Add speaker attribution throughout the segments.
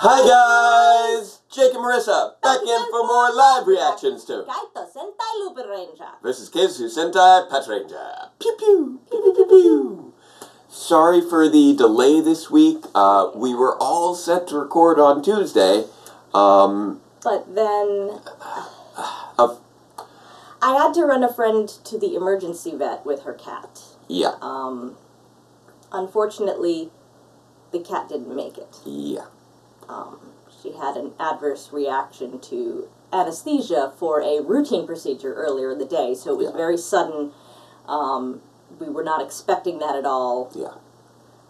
Speaker 1: Hi guys! Jake and Marisa, back in for more live reactions to
Speaker 2: Kaitou, Sentai, Lupinranger.
Speaker 1: This is Keisatsu, Sentai, Patranger. Pew pew! Pew pew pew pew! Sorry for the delay this week. We were all set to record on Tuesday.
Speaker 2: But then I had to run a friend to the emergency vet with her cat.
Speaker 1: Yeah.
Speaker 2: Unfortunately, the cat didn't make it.
Speaker 1: Yeah.
Speaker 2: She had an adverse reaction to anesthesia for a routine procedure earlier in the day, so it was very sudden. We were not expecting that at all.
Speaker 1: Yeah.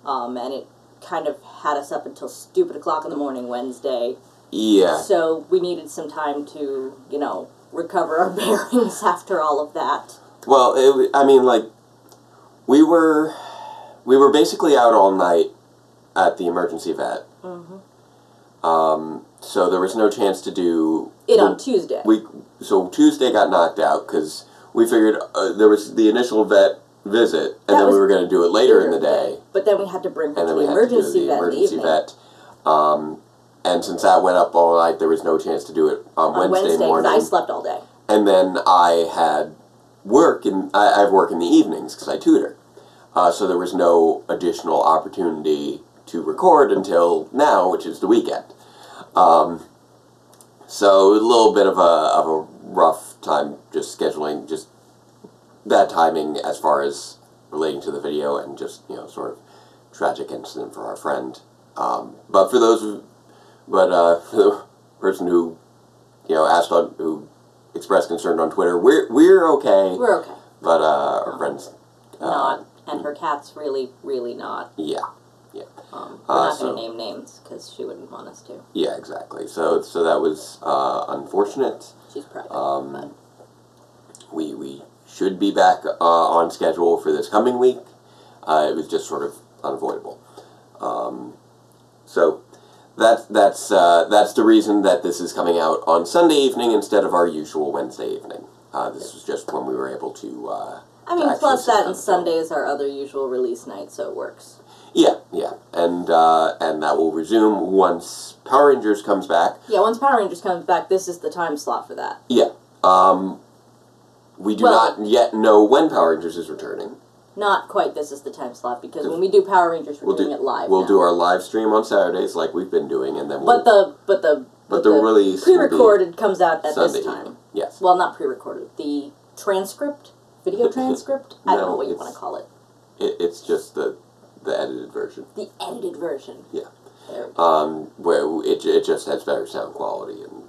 Speaker 2: And it kind of had us up until stupid o'clock in the morning Wednesday.
Speaker 1: Yeah.
Speaker 2: So we needed some time to, you know, recover our bearings after all of that.
Speaker 1: Well, we were basically out all night at the emergency vet.
Speaker 2: Mm-hmm.
Speaker 1: So there was no chance to do
Speaker 2: it on Tuesday.
Speaker 1: So Tuesday got knocked out because we figured there was the initial vet visit, and then we were going to do it later in the day.
Speaker 2: But then we had to bring her to the emergency vet in the evening.
Speaker 1: And since that went up all night, there was no chance to do it on Wednesday morning.
Speaker 2: I slept all day.
Speaker 1: And then I had work, and I have work in the evenings because I tutor. So there was no additional opportunity to record until now, which is the weekend. So a little bit of a rough time just scheduling, just bad timing as far as relating to the video, and just, you know, sort of tragic incident for our friend. But for the person who, you know, who expressed concern on Twitter, we're okay.
Speaker 2: We're okay.
Speaker 1: But our friend's
Speaker 2: not, and her cat's really not.
Speaker 1: Yeah. Yeah.
Speaker 2: We're not going to name names because she wouldn't want us to.
Speaker 1: Yeah, exactly. So that was unfortunate.
Speaker 2: She's private. But
Speaker 1: we should be back on schedule for this coming week. It was just sort of unavoidable. So that's the reason that this is coming out on Sunday evening instead of our usual Wednesday evening. This was just when we were able to.
Speaker 2: I mean, plus that and Sunday is our other usual release night, so it works.
Speaker 1: Yeah, yeah, and that will resume once Power Rangers comes back.
Speaker 2: Yeah, once Power Rangers comes back, this is the time slot for that.
Speaker 1: Yeah. We do not yet know when Power Rangers is returning.
Speaker 2: Not quite this is the time slot, because when we do Power Rangers, we're doing it live.
Speaker 1: We'll do our live stream on Saturdays like we've been doing, and then we'll...
Speaker 2: But the
Speaker 1: release
Speaker 2: pre-recorded comes out at
Speaker 1: Sunday
Speaker 2: this time.
Speaker 1: Evening. Yes.
Speaker 2: Well, not pre-recorded. The transcript? Video transcript? I don't know what you want to call it.
Speaker 1: It's just the edited version.
Speaker 2: The edited version.
Speaker 1: Yeah. Where it just has better sound quality and...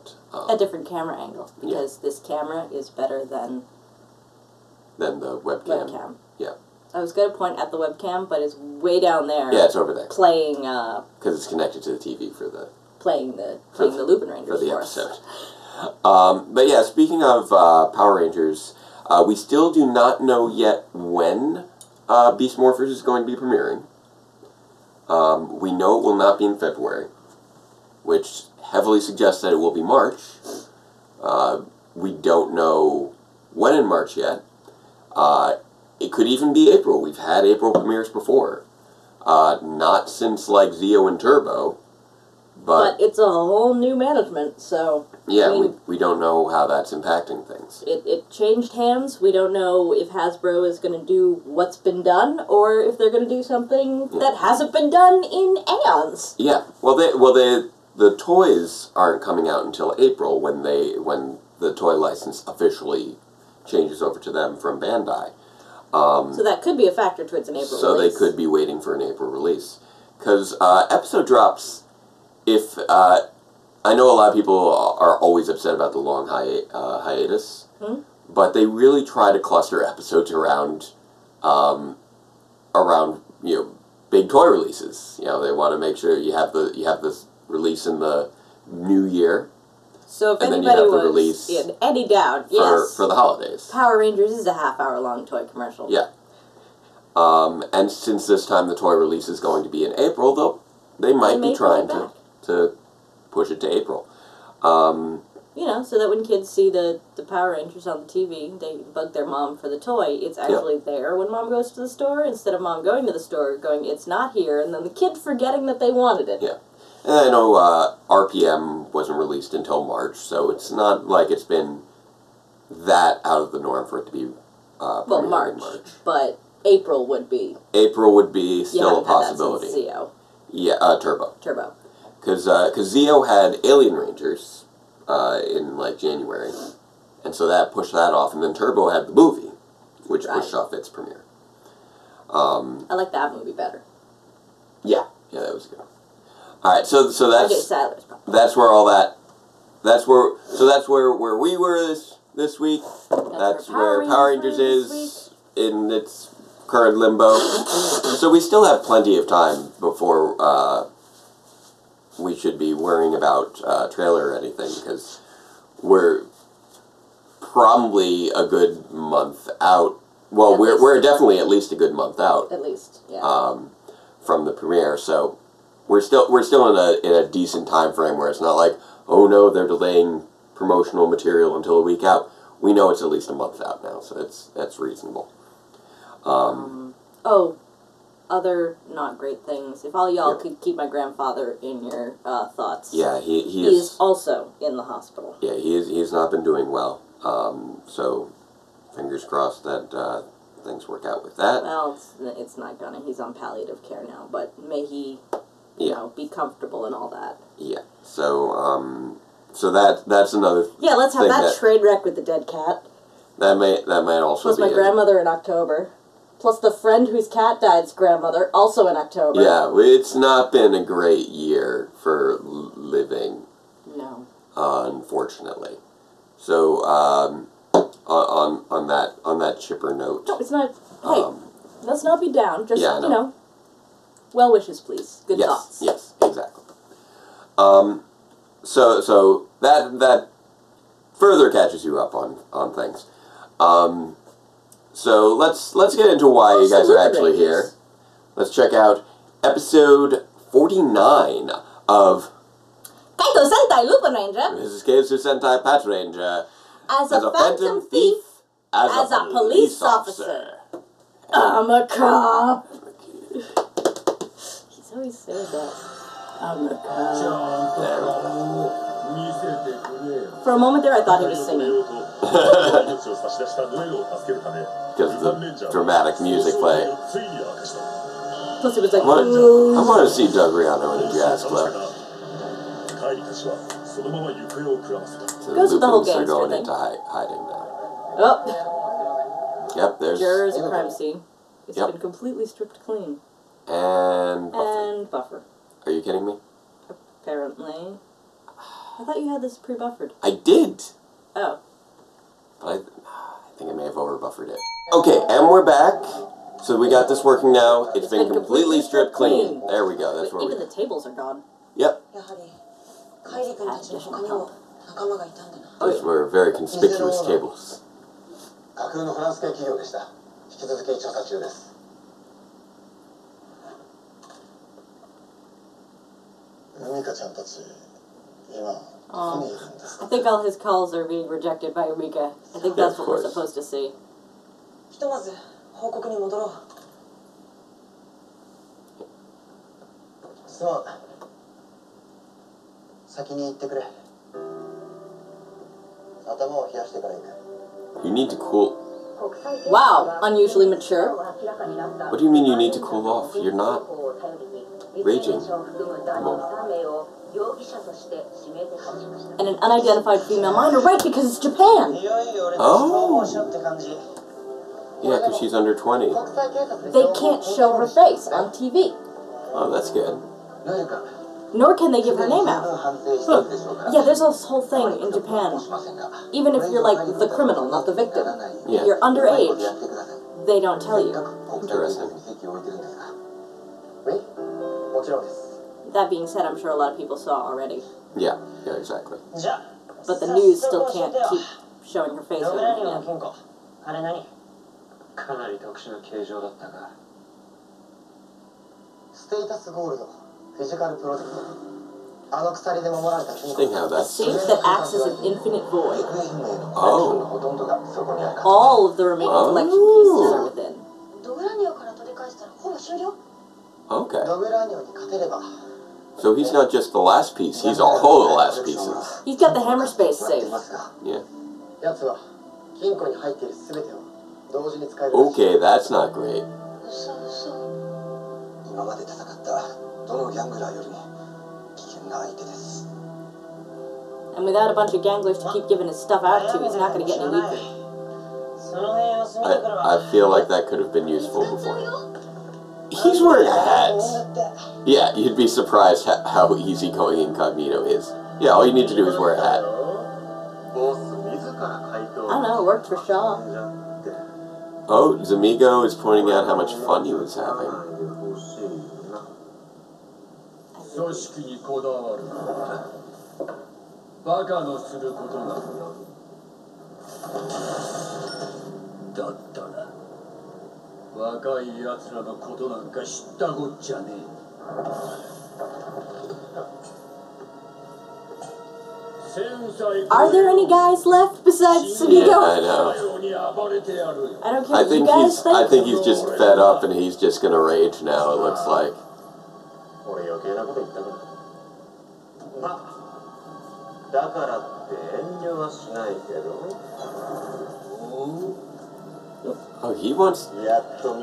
Speaker 2: a different camera angle, because this camera is better than
Speaker 1: the webcam. Yeah.
Speaker 2: I was going to point at the webcam, but it's way down there.
Speaker 1: Yeah, it's over there.
Speaker 2: Playing...
Speaker 1: because it's connected to the TV for the...
Speaker 2: Playing the Lupinranger
Speaker 1: for the episode. But yeah, speaking of Power Rangers, we still do not know yet when Beast Morphers is going to be premiering. We know it will not be in February, which heavily suggests that it will be March. We don't know when in March yet. It could even be April. We've had April premieres before. Not since, like, Zeo and Turbo. But
Speaker 2: it's a whole new management, so...
Speaker 1: Yeah, I mean, we don't know how that's impacting things.
Speaker 2: It changed hands. We don't know if Hasbro is going to do what's been done, or if they're going to do something that hasn't been done in aeons.
Speaker 1: Yeah, the toys aren't coming out until April when the toy license officially changes over to them from Bandai.
Speaker 2: So that could be a factor towards an April release.
Speaker 1: So they could be waiting for an April release. Because episode drops... If, I know a lot of people are always upset about the long hiatus, but they really try to cluster episodes around, you know, big toy releases. You know, they want to make sure you have this release in the new year.
Speaker 2: So if anybody was in any doubt,
Speaker 1: for the holidays.
Speaker 2: Power Rangers is a half-hour-long toy commercial.
Speaker 1: Yeah. And since this time the toy release is going to be in April, they might be trying to push it to April.
Speaker 2: You know, so that when kids see the Power Rangers on the TV, they bug their mom for the toy. It's actually there when mom goes to the store, instead of mom going to the store going, it's not here, and then the kid forgetting that they wanted it.
Speaker 1: Yeah. And I know RPM wasn't released until March, so it's not like it's been that out of the norm for it to be premiered
Speaker 2: March,
Speaker 1: in March.
Speaker 2: But April would be.
Speaker 1: April would be still a possibility.
Speaker 2: You haven't had that since Zeo.
Speaker 1: Yeah, Turbo.
Speaker 2: Turbo.
Speaker 1: Because Zeo had Alien Rangers in like January, and so that pushed that off, and then Turbo had the movie, which pushed off its premiere.
Speaker 2: I like that movie better.
Speaker 1: Yeah, that was good. All right, so that's where all that. That's where we were this week. That's where Power Rangers is in its current limbo. So we still have plenty of time before we should be worrying about trailer or anything, because we're probably a good month out. Well, we're definitely at least a good month out.
Speaker 2: At least, yeah.
Speaker 1: From the premiere, so we're still in a decent time frame where it's not like, oh no, they're delaying promotional material until a week out. We know it's at least a month out now, so that's reasonable.
Speaker 2: Other not great things. If all y'all could keep my grandfather in your thoughts.
Speaker 1: Yeah, he
Speaker 2: is also in the hospital.
Speaker 1: Yeah, he's not been doing well. So fingers crossed that things work out with that.
Speaker 2: Well, it's not gonna. He's on palliative care now, but may he, you know, be comfortable and all that.
Speaker 1: Yeah. So that's another.
Speaker 2: Yeah, let's have that trade wreck with the dead cat.
Speaker 1: That might also
Speaker 2: plus
Speaker 1: be
Speaker 2: my grandmother in October, plus the friend whose cat died's grandmother also in October.
Speaker 1: Yeah, it's not been a great year for living.
Speaker 2: No.
Speaker 1: Unfortunately. So on that chipper note.
Speaker 2: No, it's not. Hey, let's not be down. Just you know, well wishes, please. Good thoughts.
Speaker 1: Yes, exactly. So that further catches you up on things. So let's get into why you guys are actually here. Let's check out episode 49 of
Speaker 2: Kaitou Sentai Lupinranger.
Speaker 1: This is Keisatsu Sentai Patranger.
Speaker 2: As a phantom thief, as a police officer. I'm a cop. He's always said that. I'm a cop. For a moment there, I thought he was singing.
Speaker 1: Because of the dramatic music playing.
Speaker 2: Plus it was like,
Speaker 1: I want to see Doug Rihanna in a jazz club. So
Speaker 2: goes with the whole
Speaker 1: are going
Speaker 2: thing.
Speaker 1: into hiding now.
Speaker 2: Oh.
Speaker 1: Yep, there's...
Speaker 2: Jurors a crime scene. It's been completely stripped clean.
Speaker 1: And Buffer.
Speaker 2: And Buffer.
Speaker 1: Are you kidding me?
Speaker 2: Apparently. I thought you had this pre-buffered.
Speaker 1: I did.
Speaker 2: Oh.
Speaker 1: But I think I may have over-buffered it. Okay, and we're back. So we got this working now. It's been completely stripped clean. There we go. That's where
Speaker 2: even the tables are gone.
Speaker 1: Yep. Those were very conspicuous tables.
Speaker 2: I think all his calls are being rejected by Mika. I think that's what we're supposed to see.
Speaker 1: You need to cool...
Speaker 2: Wow, unusually mature.
Speaker 1: What do you mean you need to cool off? You're not raging.
Speaker 2: And an unidentified female minor, right, because it's Japan.
Speaker 1: Oh. Yeah, because she's under 20.
Speaker 2: They can't show her face on TV.
Speaker 1: Oh, that's good.
Speaker 2: Nor can they give her name out. Yeah, there's this whole thing in Japan. Even if you're like the criminal, not the victim. If you're underage, they don't tell you.
Speaker 1: Interesting.
Speaker 2: That being said, I'm sure a lot of people saw already.
Speaker 1: Yeah, exactly.
Speaker 2: But the news still can't keep showing her face over and again.
Speaker 1: Interesting how
Speaker 2: A safe that acts as an infinite void.
Speaker 1: Oh.
Speaker 2: All of the remaining collection pieces are within.
Speaker 1: Okay. So he's not just the last piece, he's all the last pieces.
Speaker 2: He's got the hammer space safe.
Speaker 1: Yeah. Okay, that's not great.
Speaker 2: And without a bunch of ganglers to keep giving his stuff out to, he's not going to get any weaker.
Speaker 1: I feel like that could have been useful before. He's wearing a hat. Yeah, you'd be surprised how easygoing Incognito is. Yeah, all you need to do is wear a hat.
Speaker 2: I don't know, it worked for Shaw.
Speaker 1: Oh, Zamigo is pointing out how much fun he was having.
Speaker 2: Are there any guys left besides Zamigo?
Speaker 1: Yeah, I know.
Speaker 2: I don't care.
Speaker 1: I think he's just fed up and he's just gonna rage now, it looks like. Oh,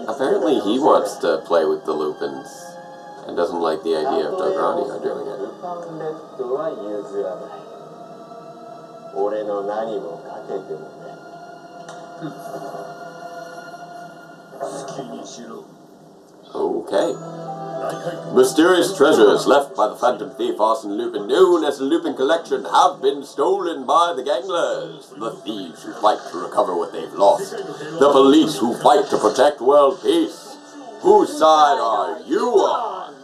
Speaker 1: apparently he wants to play with the Lupins and doesn't like the idea of Dogranio doing it. Okay. Mysterious treasures left by the Phantom Thief Arsene Lupin, known as the Lupin Collection, have been stolen by the ganglers. The thieves who fight to recover what they've lost. The police who fight to protect world peace. Whose side are you on?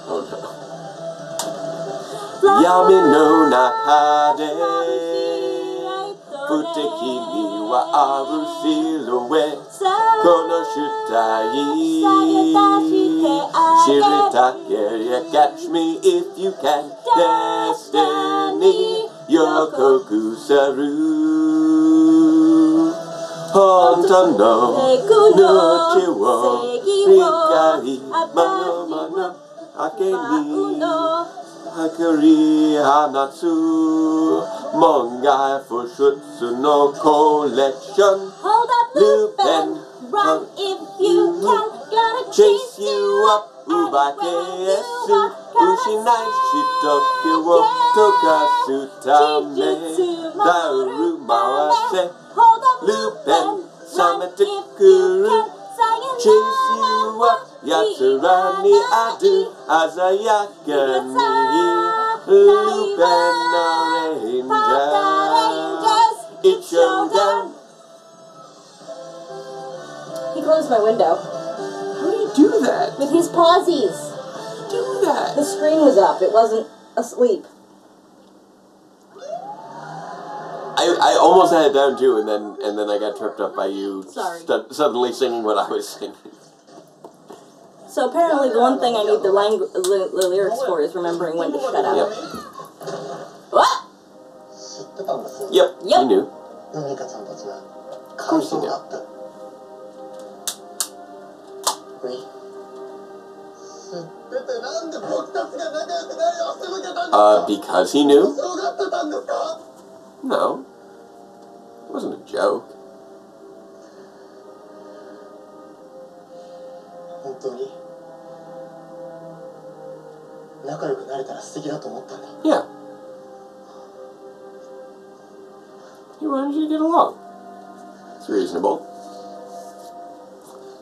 Speaker 1: Oh no. Yami no nakade Futeki ni wa aru silhouette Kono shutai Shiritake catch me if you can Destiny Yokoku Saru Honta no Nochi wo Rikai Mano mano Akeni Hakari Hanatsu Mongai Fushutsu no collection
Speaker 2: Hold up, Lupin, run if you can. Gotta
Speaker 1: chase you up Ubakesu Ushinai Shitoku wo Tokasu Tame Dauru Mawase Lupin Sametekuru Chase you up Yatsura ni adu Azayaka ni Lupinrangers It's showdown.
Speaker 2: He closed my window.
Speaker 1: How do you do that?
Speaker 2: With his pawsies.
Speaker 1: Do that.
Speaker 2: The screen was up. It wasn't asleep.
Speaker 1: I almost had it down too, and then I got tripped up by you suddenly singing what I was singing.
Speaker 2: So apparently the one thing I need the lyrics for is remembering when to shut up.
Speaker 1: Yep.
Speaker 2: What?
Speaker 1: Yep.
Speaker 2: Yep.
Speaker 1: You knew. Of course you knew. Because he knew? No. It wasn't a joke. Yeah. He wanted you to get along. It's reasonable.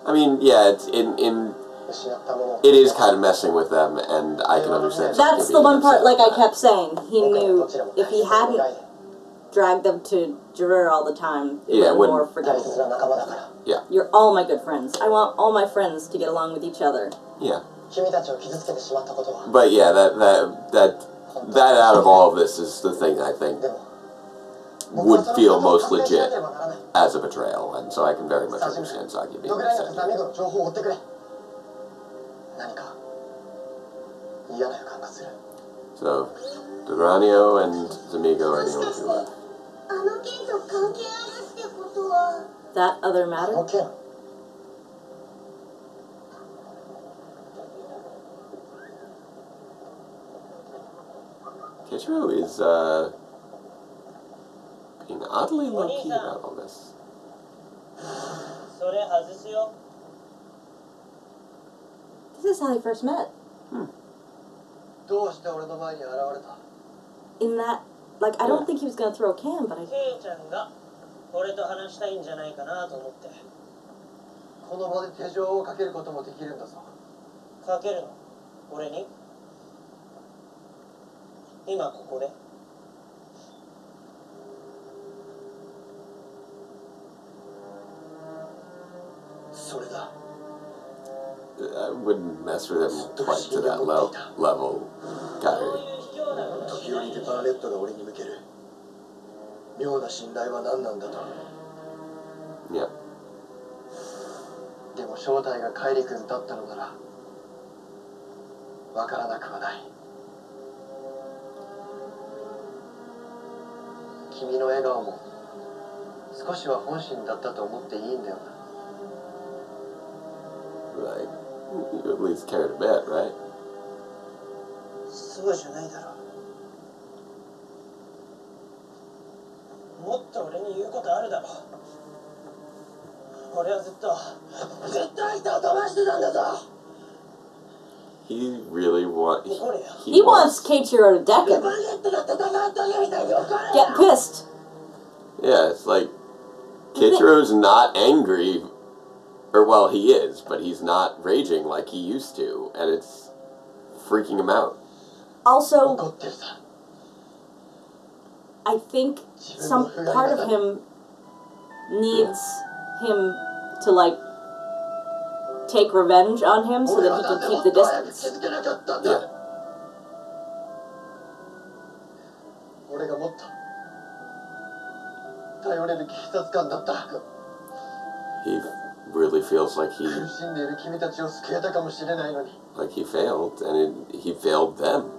Speaker 1: I mean, yeah, it's it is kind of messing with them, and I can understand.
Speaker 2: That's the one part, like I kept saying, he knew if he hadn't dragged them to Juror all the time, it would be more forgivable.
Speaker 1: Yeah.
Speaker 2: You're all my good friends. I want all my friends to get along with each other.
Speaker 1: Yeah. But yeah, that out of all of this is the thing I think would feel most legit as a betrayal, and so I can very much understand Saki being upset. So, Dogranio and Zamigo are the only two left.
Speaker 2: That other matter?
Speaker 1: Keichiro is being oddly low-key about all this.
Speaker 2: This is how they first met. In that, like, I don't think he was going to throw a can, but I...
Speaker 1: I wouldn't mess with him quite to that level, Kyrie. Yeah.
Speaker 3: でも正体がカイリ君だったのならわからなくはない。君の笑顔も少しは本心だったと思っていいんだよな。
Speaker 1: Like, you at least cared a bit, right?
Speaker 3: そうじゃないだろう。もっと俺に言うことあるだろう。俺はずっと人を飛ばしてたんだぞ。
Speaker 1: He really
Speaker 2: He wants Keiichiro to deck him. Get pissed.
Speaker 1: Yeah, it's like Keiichiro's not angry, or well, he is, but he's not raging like he used to, and it's freaking him out.
Speaker 2: Also, I think some part of him needs him to, like, take revenge on him so that he can keep the distance.
Speaker 1: Yeah. He really feels like he failed, and he failed them.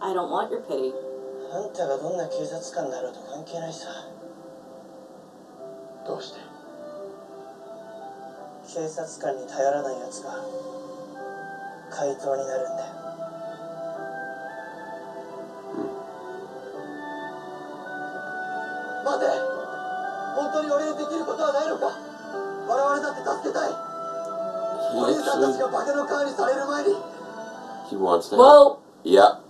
Speaker 2: I don't want your pity.
Speaker 3: あんたがどんな警察官だろうと関係ないさ。どうして？警察官に頼らない奴が怪盗になるんだよ。待て！本当に俺にできることはないのか？我々だって助けたい。お兄さんたちが化けの皮にされる前に。
Speaker 1: He wants to.
Speaker 2: Whoa.
Speaker 1: Yep.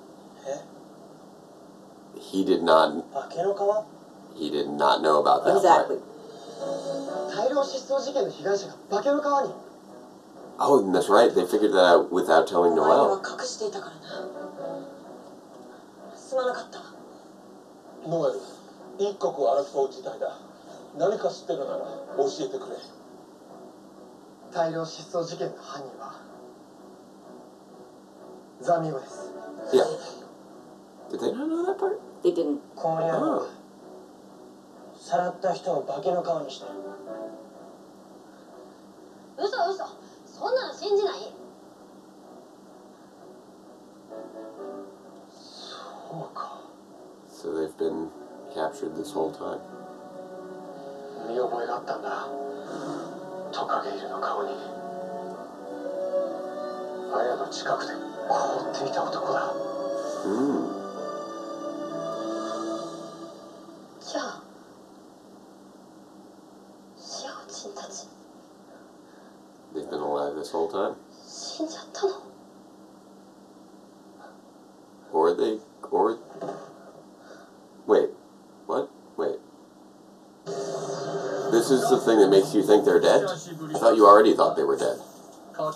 Speaker 1: He did not know about that.
Speaker 2: Exactly.
Speaker 1: Oh, and that's right. They figured that out without telling Noelle.
Speaker 3: Noelle, 一刻を争う事態だ。何か知ってるなら教えてくれ。大量失踪事件の犯人はザミオです。
Speaker 1: Yeah. Did they not know that part?
Speaker 2: They didn't.
Speaker 3: こりゃさらった人を化けの皮にしてる。
Speaker 4: 嘘そんなの信じない。
Speaker 3: そうか。
Speaker 1: So they've been captured this whole time.
Speaker 3: 見覚えがあったんだ。トカゲイルの顔に。あやの近くで凍っていた男だ。
Speaker 4: じゃあシャオチンたち
Speaker 1: They've been alive this whole time?
Speaker 4: 死んじゃったの。
Speaker 1: Or wait, what? Wait. This is the thing that makes you think they're dead? I thought you already thought they were dead.
Speaker 2: I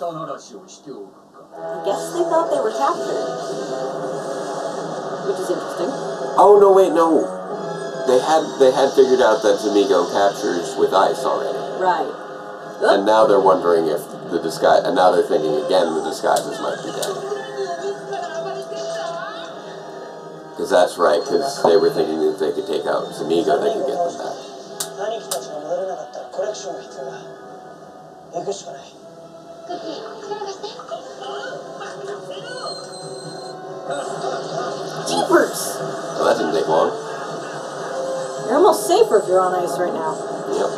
Speaker 2: guess they thought they were captured. Which is interesting.
Speaker 1: Oh, no, wait, no. They had figured out that Zamigo captures with ice already.
Speaker 2: Right.
Speaker 1: And now they're wondering if the disguise, and now they're thinking again the disguises might be dead. Because that's right, because they were thinking that if they could take out Zamigo, they could get them back.
Speaker 2: Jeepers!
Speaker 1: Well, that didn't take long.
Speaker 2: You're almost safer if you're on ice right now.
Speaker 1: Yep.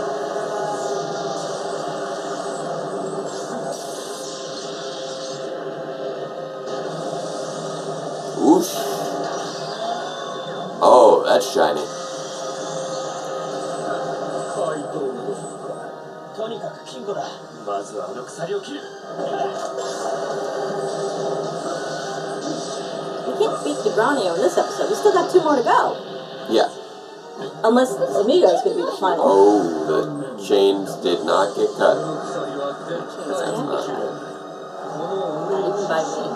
Speaker 1: Whoosh. Oh, that's shiny.
Speaker 3: 怪盗のか。とにかく金庫だ。まずはあの鎖を切る。
Speaker 2: We can't beat Degranio in this episode. We still got 2 more to go.
Speaker 1: Yeah.
Speaker 2: Unless Zamigo is going to be the final.
Speaker 1: Oh, the chains did not get cut.
Speaker 2: Chains
Speaker 1: That's
Speaker 2: can't
Speaker 1: not
Speaker 2: be cut.
Speaker 1: good.
Speaker 2: Not even by me.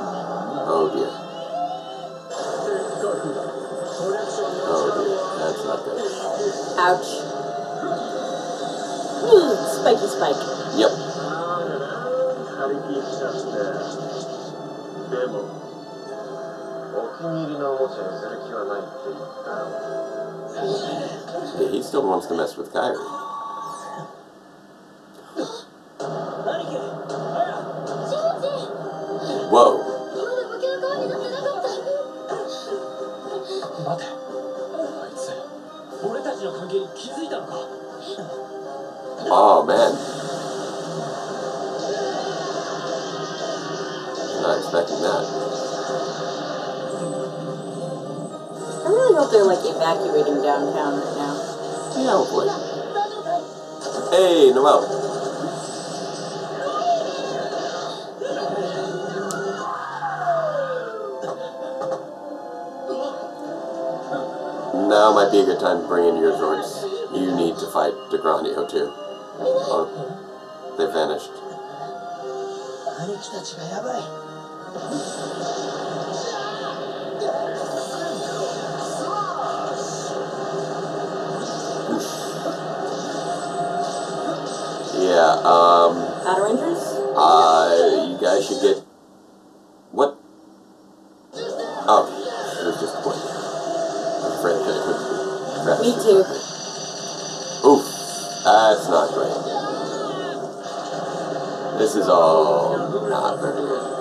Speaker 1: Oh dear. Oh dear. That's not good.
Speaker 2: Ouch. Ooh, spiky spike.
Speaker 1: Yep.
Speaker 3: 張り切っちゃって。でも、お気に入りのおもちゃ譲る気はないって言ったよ。
Speaker 1: Yeah, he still wants to mess with Kairi.
Speaker 3: 兄貴、あら。
Speaker 1: Whoa.
Speaker 4: まだ化けの皮になってなかった。
Speaker 3: 待て。あいつ、俺たちの関係に気づいたのか。
Speaker 1: Oh man. Not expecting that.
Speaker 2: I really hope they're like evacuating downtown right now.
Speaker 1: Yeah, hopefully. Hey, Noel. Now might be a good time to bring in your Zords. You need to fight Degranio too. Oh, they vanished.
Speaker 3: 兄貴たちがやばい。
Speaker 1: Yeah,
Speaker 2: Patrangers?
Speaker 1: you guys should get... What? Oh, it was just a point. I was afraid that it would be.
Speaker 2: Me too.
Speaker 1: Oof, that's not great. This is all not very good.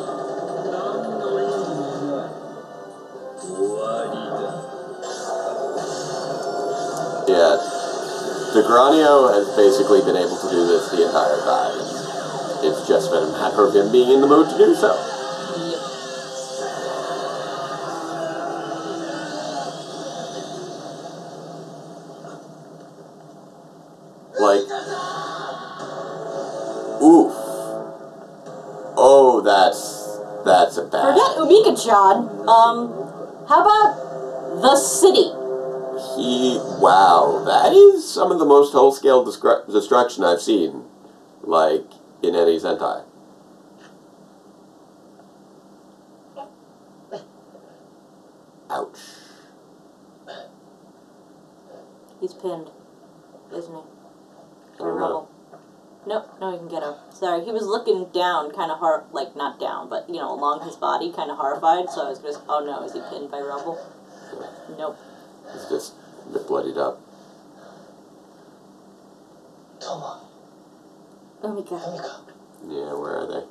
Speaker 1: Yeah, Degranio has basically been able to do this the entire time. It's just been a matter of him being in the mood to do so. Like, oof. Oh, that's a bad.
Speaker 2: Forget Umika-chan. How about the city?
Speaker 1: Wow, that is some of the most whole-scale destruction I've seen, like, in any Sentai. Ouch.
Speaker 2: He's pinned, isn't he?
Speaker 1: I don't know.
Speaker 2: Nope, no, you can get him. Sorry, he was looking down, kind of like, not down, but, you know, along his body, kind of horrified, so I was just, oh no, is he pinned by rubble? Nope.
Speaker 1: He's just a bit bloodied up.
Speaker 3: Toma.
Speaker 2: Umika.
Speaker 1: Yeah, where are they?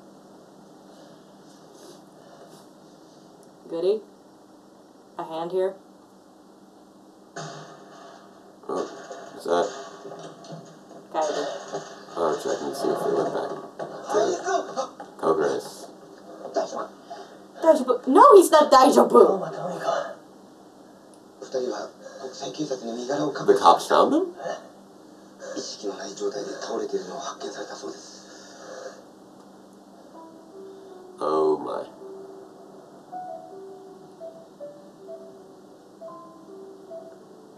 Speaker 2: Goody? A hand here?
Speaker 1: Oh, is that?
Speaker 2: Kaitou.
Speaker 1: Oh, checking to see if they went back. Kogres.
Speaker 2: Daijobu. No, he's not Daijobu!
Speaker 1: The cops found them? Oh my.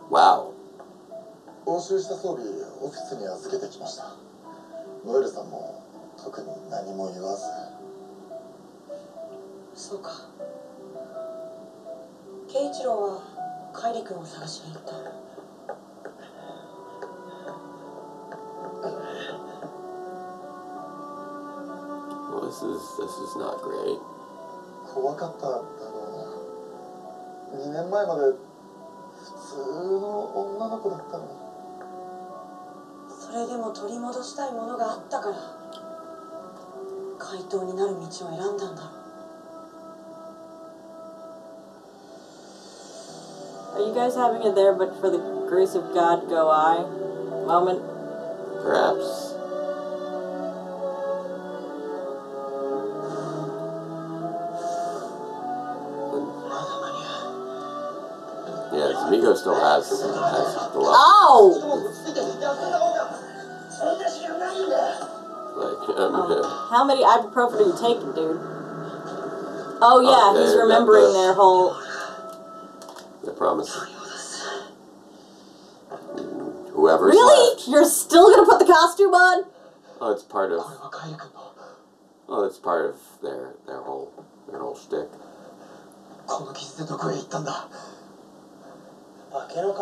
Speaker 1: Wow.
Speaker 3: 押収した装備オフィスに預けてきました。ノエルさんも特に何も言わず。
Speaker 5: そうか。圭一郎はカイリ君を探しに行った。
Speaker 1: Well, this is not great.
Speaker 3: 怖かったんだろうな。2年前まで普通の女の子だったのに。
Speaker 5: それでも取り戻したいものがあったから怪盗になる道を選んだんだろう。
Speaker 2: Are you guys having a there but for the grace of God go I moment?
Speaker 1: Perhaps. Samigo still has the level.
Speaker 2: Ow!
Speaker 1: Like,
Speaker 2: How many ibuprofen are you taking, dude? Oh yeah, he's remembering their whole...
Speaker 1: The promise. Whoever's
Speaker 2: Really?
Speaker 1: left.
Speaker 2: You're still gonna put the costume on?
Speaker 1: Oh, it's part of... Oh, it's part of their whole shtick.
Speaker 3: この傷でどこへ行ったんだ。
Speaker 6: 化けの皮？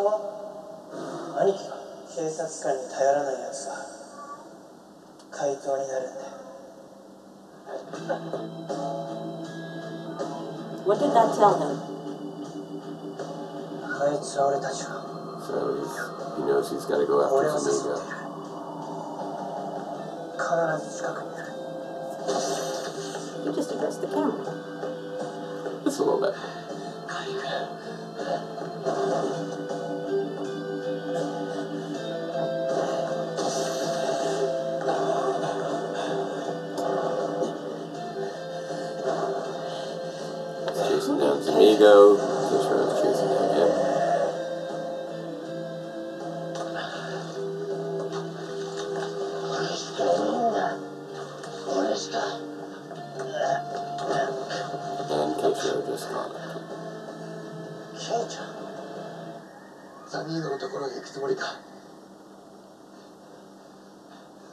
Speaker 6: 兄貴が警察官に頼らないやつが怪盗になるんだ。
Speaker 2: What did that tell him?
Speaker 6: あいつは俺たちが。
Speaker 1: So he knows he's got to go after
Speaker 6: 俺を誘ってい
Speaker 1: Samigo.
Speaker 6: る。必ず近くにいる。
Speaker 2: He just addressed the camera.
Speaker 1: Just a little bit. Chasing down Samigo. Keisatsu's chasing down him. And Keisatsu just caught him.
Speaker 6: ケイちゃん。
Speaker 3: ザミーゴのところへ行くつもりか。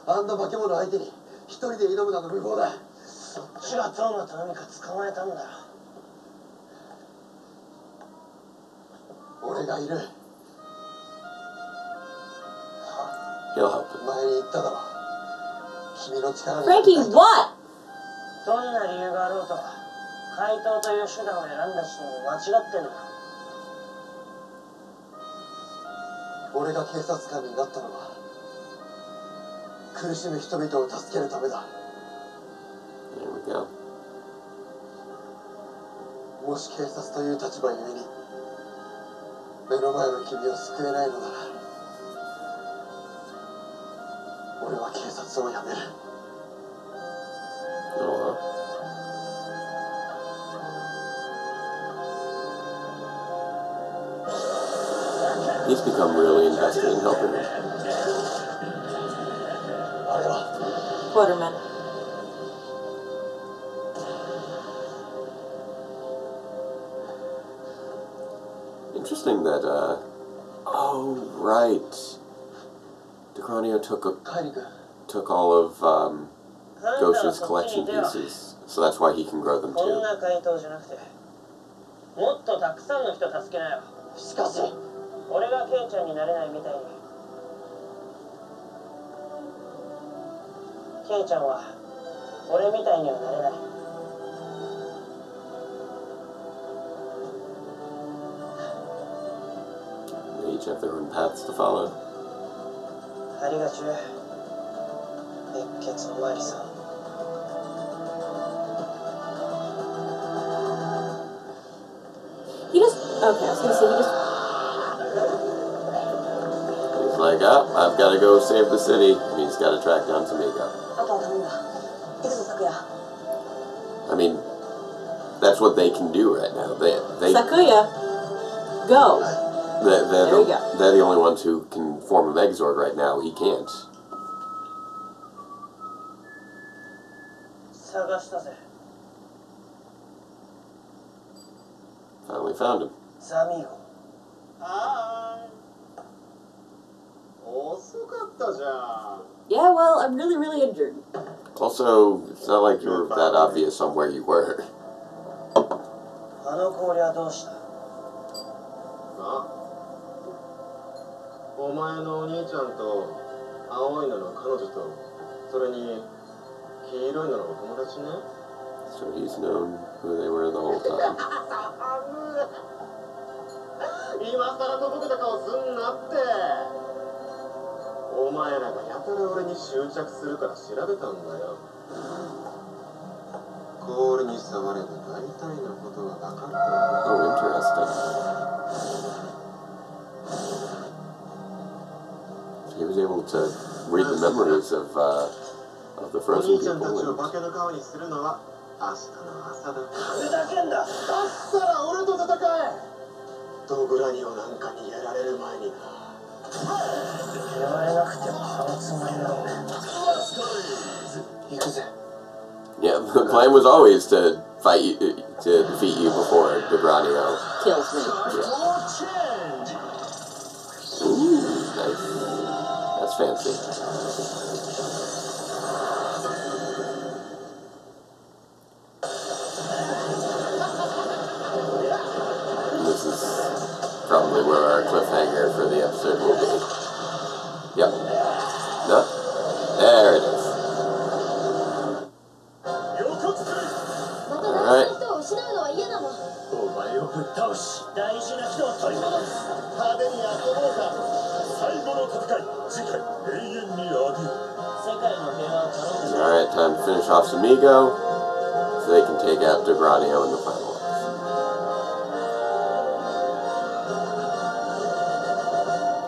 Speaker 3: あんな化け物相手に一人で挑むなど無謀だ。
Speaker 6: そっちがどうなった何か捕まえたんだろ。
Speaker 3: 俺がいる。
Speaker 1: He'll help him.
Speaker 3: 前に言っただろ。君の力に。
Speaker 2: Frankie, what?
Speaker 6: どんな理由があろうと怪盗という手段を選んだ人も間違ってんだ。
Speaker 3: 俺が警察官になったのは苦しむ人々を助けるためだ。
Speaker 1: There we go.
Speaker 3: もし警察という立場ゆえに目の前の君を救えないのなら俺は警察を辞める。
Speaker 1: Oh, he's become really invested in helping him.
Speaker 3: あれは
Speaker 2: Quarterman.
Speaker 1: Interesting that, oh, right. DeCranio took
Speaker 3: カイリ君。
Speaker 1: all of Gosha's collection pieces, so that's why he can grow them
Speaker 6: こん
Speaker 1: too.
Speaker 6: な怪盗じゃなくてもっとたくさんの人助けなよ。
Speaker 3: しかし
Speaker 6: 俺がケイちゃんになれないみたいにケイちゃんは俺みたいにはなれない。
Speaker 1: They each have their own paths to follow.
Speaker 6: ありがちゅう熱血のマリさん。
Speaker 2: He just... Okay, I was gonna say he just...
Speaker 1: He's like, oh, I've got to go save the city, and he's got to track down Samigo.
Speaker 5: あとは頼んだ。行くぞ昨夜。
Speaker 1: I mean, that's what they can do right now. They
Speaker 2: Sakuya, go.
Speaker 1: they're,
Speaker 2: There we go.
Speaker 1: they're the only ones who can form a Megazord right now. He can't.
Speaker 6: 探したぜ。
Speaker 1: Finally found him.
Speaker 6: ザミーゴ。
Speaker 3: はーい。遅かったじゃん。
Speaker 2: Yeah, well, I'm really, really injured.
Speaker 1: Also, it's not like you were that obvious on where you were.
Speaker 6: あの氷はどうした？
Speaker 7: あ、お前のお兄ちゃんと青いのの彼女とそれに黄色いののお友達ね。
Speaker 1: So he's known who they were the whole time.
Speaker 7: 今さらとぼけた顔すんなって。お前らがやたら俺に執着するから調べたんだよ。氷に触れば大体のことは分かった。
Speaker 1: Oh, interesting. So he was able to read the memories of the
Speaker 7: お
Speaker 1: frozen
Speaker 7: 兄ちゃんたち
Speaker 1: people.
Speaker 7: を化けの皮にするのは明日の朝だ。
Speaker 6: ふざけんな。
Speaker 7: だったら俺と戦え。ドグラニオなんかにやられる前にな。
Speaker 6: 言われなくてもそのつもりだろう。行くぜ。
Speaker 1: Yeah, the plan was always to fight you, to defeat you before Degranio
Speaker 2: kills me.
Speaker 1: Ooh, nice. That's fancy. This is probably where our cliffhanger for the episode will be. Yep. No? There it is. Alright.
Speaker 3: お前をぶっ倒し大事な人を取り戻す。派手に遊ぼうか。最後の戦い、次回永遠にある。
Speaker 6: 世界の平和を頼んで。
Speaker 1: Alright, time to finish off Samigo so they can take out Degranio in the final episode.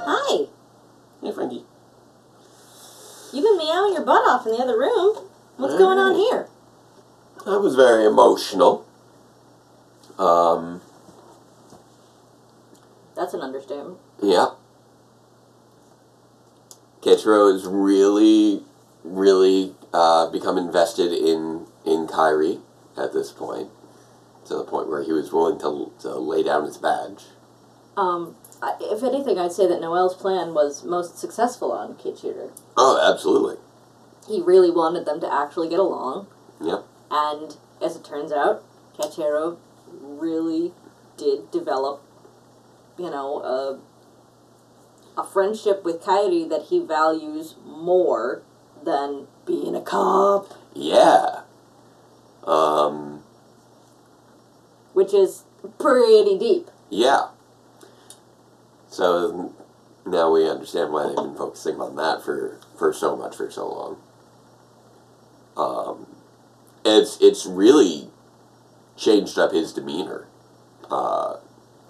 Speaker 2: Hi.
Speaker 1: Hey, Frankie.
Speaker 2: You've been meowing your butt off in the other room. What's going on here?
Speaker 1: I was very emotional.
Speaker 2: That's an understatement.
Speaker 1: Yeah. Keiichiro has really become invested in Kairi at this point, to the point where he was willing to lay down his badge.
Speaker 2: If anything, I'd say that Noel's plan was most successful on Keiichiro.
Speaker 1: Oh, absolutely.
Speaker 2: He really wanted them to actually get along.
Speaker 1: Yep.
Speaker 2: And as it turns out, Keiichiro really did develop, you know, a friendship with Kairi that he values more than being a cop.
Speaker 1: Yeah.
Speaker 2: Which is pretty deep.
Speaker 1: Yeah. So now we understand why they've been focusing on that for so long. It's really changed up his demeanor on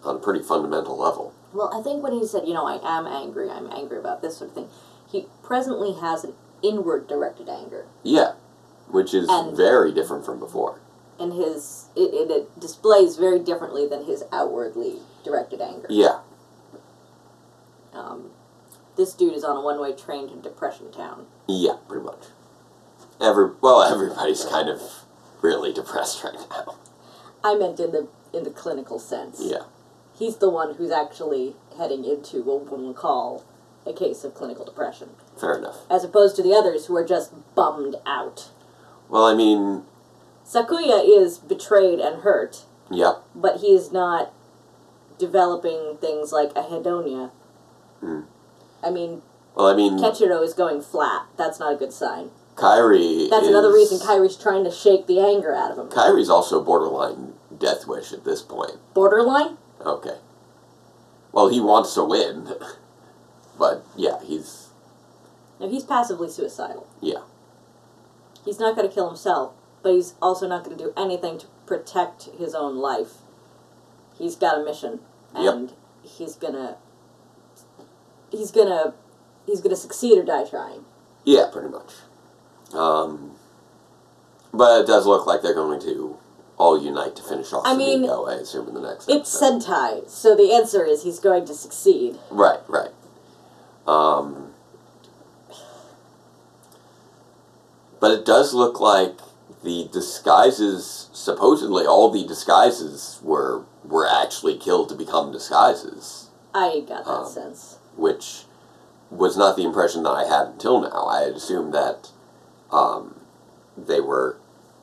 Speaker 1: a pretty fundamental level.
Speaker 2: Well, I think when he said, you know, I'm angry about this sort of thing, he presently has an inward-directed anger.
Speaker 1: Yeah, which is very different from before.
Speaker 2: And it displays very differently than his outwardly directed anger.
Speaker 1: Yeah.
Speaker 2: This dude is on a one-way train to Depression Town.
Speaker 1: Yeah, pretty much. Everybody's kind of really depressed right now.
Speaker 2: I meant in the clinical sense.
Speaker 1: Yeah.
Speaker 2: He's the one who's actually heading into what one would call a case of clinical depression.
Speaker 1: Fair enough.
Speaker 2: As opposed to the others who are just bummed out.
Speaker 1: Well, I mean...
Speaker 2: Sakuya is betrayed and hurt.
Speaker 1: Yep.
Speaker 2: But he is not developing things like a hedonia. I mean...
Speaker 1: Well, I mean...
Speaker 2: Keiichiro is going flat. That's not a good sign.
Speaker 1: Kairi
Speaker 2: That's another reason Kairi's trying to shake the anger out of him.
Speaker 1: Kairi's also borderline death wish at this point.
Speaker 2: Borderline?
Speaker 1: Okay. Well, he wants to win. But, yeah, he's...
Speaker 2: No, he's passively suicidal.
Speaker 1: Yeah.
Speaker 2: He's not going to kill himself, but he's also not going to do anything to protect his own life. He's got a mission, and he's gonna succeed or die trying.
Speaker 1: Yeah, pretty much. But it does look like they're going to all unite to finish off Samigo, I assume, in the next episode.
Speaker 2: It's Sentai, so the answer is he's going to succeed.
Speaker 1: Right. But it does look like the disguises, supposedly all the disguises were actually killed to become disguises.
Speaker 2: I got that sense.
Speaker 1: Which was not the impression that I had until now. I had assumed that they were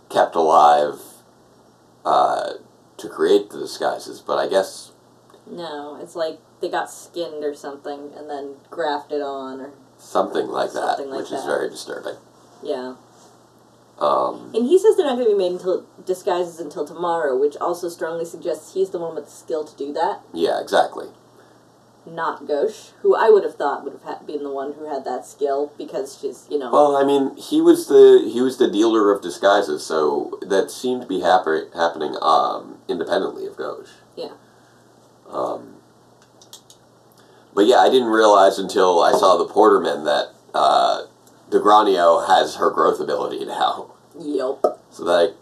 Speaker 1: kept alive to create the disguises, but I guess...
Speaker 2: No, it's like they got skinned or something and then grafted on or...
Speaker 1: Something like that, which is very disturbing.
Speaker 2: Yeah. And he says they're not going to be made disguises until tomorrow, which also strongly suggests he's the one with the skill to do that.
Speaker 1: Yeah, exactly.
Speaker 2: Not Ghosh, who I would have thought would have been the one who had that skill, because she's, you know...
Speaker 1: Well, I mean, he was the dealer of disguises, so that seemed to be happening independently of Ghosh.
Speaker 2: Yeah.
Speaker 1: But yeah, I didn't realize until I saw the Porterman that Degranio has her growth ability now.
Speaker 2: Yep.
Speaker 1: So that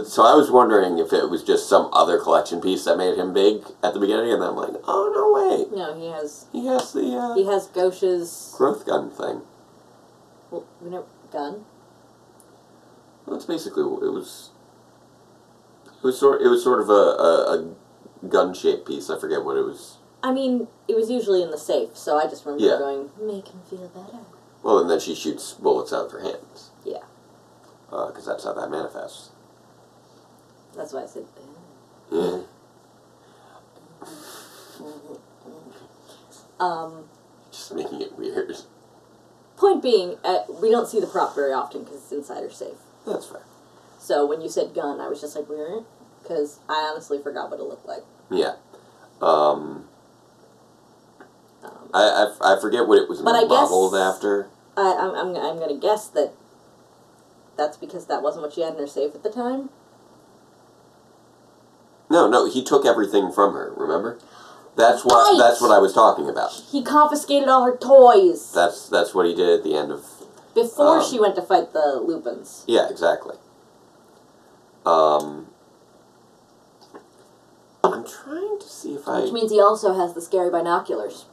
Speaker 1: so I was wondering if it was just some other collection piece that made him big at the beginning, and then I'm like, oh, no way.
Speaker 2: No, he has
Speaker 1: He has the,
Speaker 2: he has Gosha's
Speaker 1: growth gun thing.
Speaker 2: well, gun.
Speaker 1: Well, it's basically, it was sort of a gun-shaped piece. I forget what it was.
Speaker 2: I mean, it was usually in the safe, so I just remember going, make him feel better.
Speaker 1: Well, and then she shoots bullets out of her hands.
Speaker 2: Yeah.
Speaker 1: Because that's how that manifests.
Speaker 2: That's why I said,
Speaker 1: Yeah. Just making it weird.
Speaker 2: Point being, we don't see the prop very often because it's inside her safe.
Speaker 1: That's fair.
Speaker 2: So when you said gun, I was just like, weird, because I honestly forgot what it looked like.
Speaker 1: Yeah. I forget what it was modeled after.
Speaker 2: I'm gonna guess that that's because that wasn't what she had in her safe at the time.
Speaker 1: No, he took everything from her, remember? That's what I was talking about.
Speaker 2: He confiscated all her toys.
Speaker 1: That's what he did at the end of...
Speaker 2: Before she went to fight the Lupins.
Speaker 1: Yeah, exactly. I'm trying to see if
Speaker 2: Which means he also has the scary binoculars.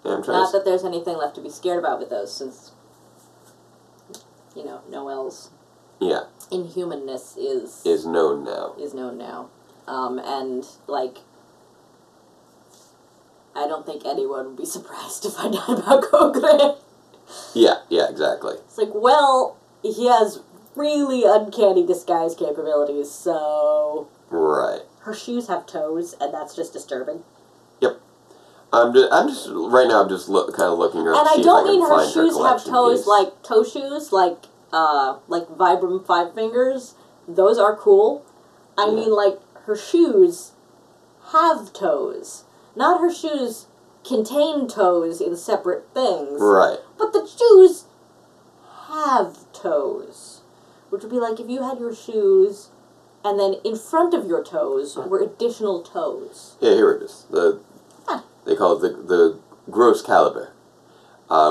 Speaker 1: Yeah, I'm trying
Speaker 2: Not that there's anything left to be scared about with those, since, Noelle's inhumanness
Speaker 1: is known now.
Speaker 2: Is known now. And, I don't think anyone would be surprised to find out about Kogre.
Speaker 1: Yeah, exactly.
Speaker 2: It's like, well, he has really uncanny disguise capabilities, so...
Speaker 1: Right.
Speaker 2: Her shoes have toes, and that's just disturbing.
Speaker 1: Yep. I'm just right now. I'm just kind of looking around.
Speaker 2: And I don't mean her shoes have toes
Speaker 1: piece.
Speaker 2: like toe shoes, like Vibram 5 Fingers. Those are cool. I mean, her shoes have toes. Not her shoes contain toes in separate things.
Speaker 1: Right.
Speaker 2: But the shoes have toes. Which would be like if you had your shoes, and then in front of your toes were additional toes.
Speaker 1: Yeah, here it is. They call it the gross caliber,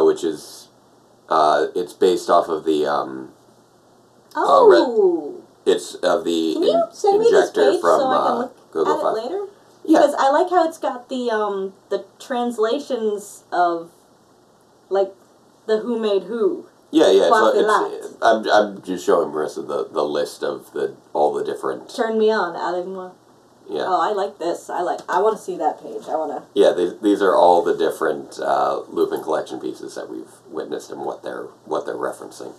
Speaker 1: which is it's based off of the it's of the
Speaker 2: Can you send me this
Speaker 1: injector
Speaker 2: page
Speaker 1: from
Speaker 2: so I can look at it later?
Speaker 1: Yeah.
Speaker 2: Because I like how it's got the translations of the Who Made Who.
Speaker 1: Yeah.
Speaker 2: So
Speaker 1: I'm just showing Marissa the list of all the different.
Speaker 2: Turn me on, allez-moi.
Speaker 1: Yeah.
Speaker 2: Oh, I like this. I want to see that page. I want to.
Speaker 1: Yeah, these are all the different Lupin collection pieces that we've witnessed and what they're referencing.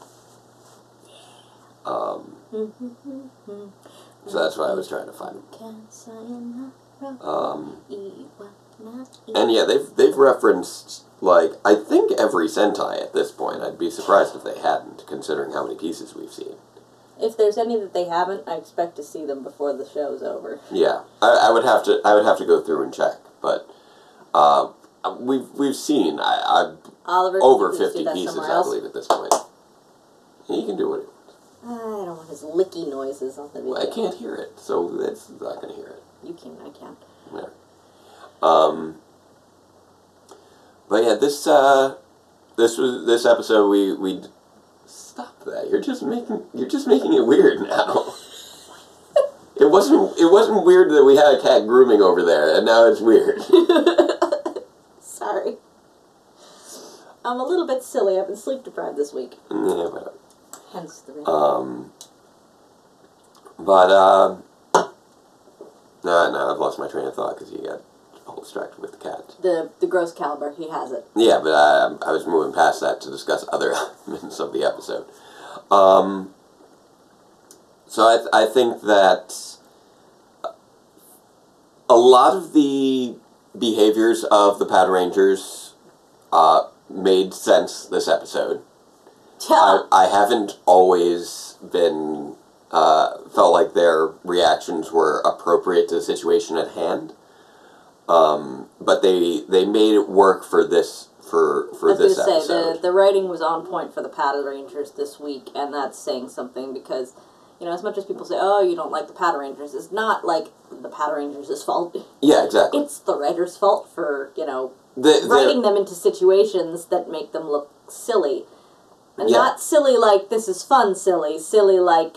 Speaker 1: So that's what I was trying to find. And yeah, they've referenced I think every Sentai at this point. I'd be surprised if they hadn't, considering how many pieces we've seen.
Speaker 2: If there's any that they haven't, I expect to see them before the show's over.
Speaker 1: Yeah, I would have to go through and check, but we've seen
Speaker 2: Oliver,
Speaker 1: over 50 pieces, I believe, at this point. He can do what he wants.
Speaker 2: I don't want his licky noises on the video.
Speaker 1: Well, I can't hear it, so that's not going to hear it.
Speaker 2: You can, I can't.
Speaker 1: Yeah. But yeah, this episode we stop that. You're just making it weird now. It wasn't weird that we had a cat grooming over there, and now it's weird.
Speaker 2: Sorry. I'm a little bit silly. I've been sleep deprived this week.
Speaker 1: Yeah, whatever.
Speaker 2: Hence the ring.
Speaker 1: No, I've lost my train of thought because you got all distracted with the cat.
Speaker 2: The gross caliber, he has it.
Speaker 1: Yeah, but I was moving past that to discuss other elements of the episode. So I think that a lot of the behaviors of the Patrangers made sense this episode.
Speaker 2: Yeah.
Speaker 1: I haven't always been felt like their reactions were appropriate to the situation at hand. But they made it work for this this episode.
Speaker 2: The writing was on point for the Patrangers this week, and that's saying something because, as much as people say, oh, you don't like the Patrangers, it's not like the Patrangers' fault.
Speaker 1: Yeah, exactly.
Speaker 2: It's the writer's fault for, writing them into situations that make them look silly. And
Speaker 1: Yeah.
Speaker 2: not silly like, this is fun silly. Silly like,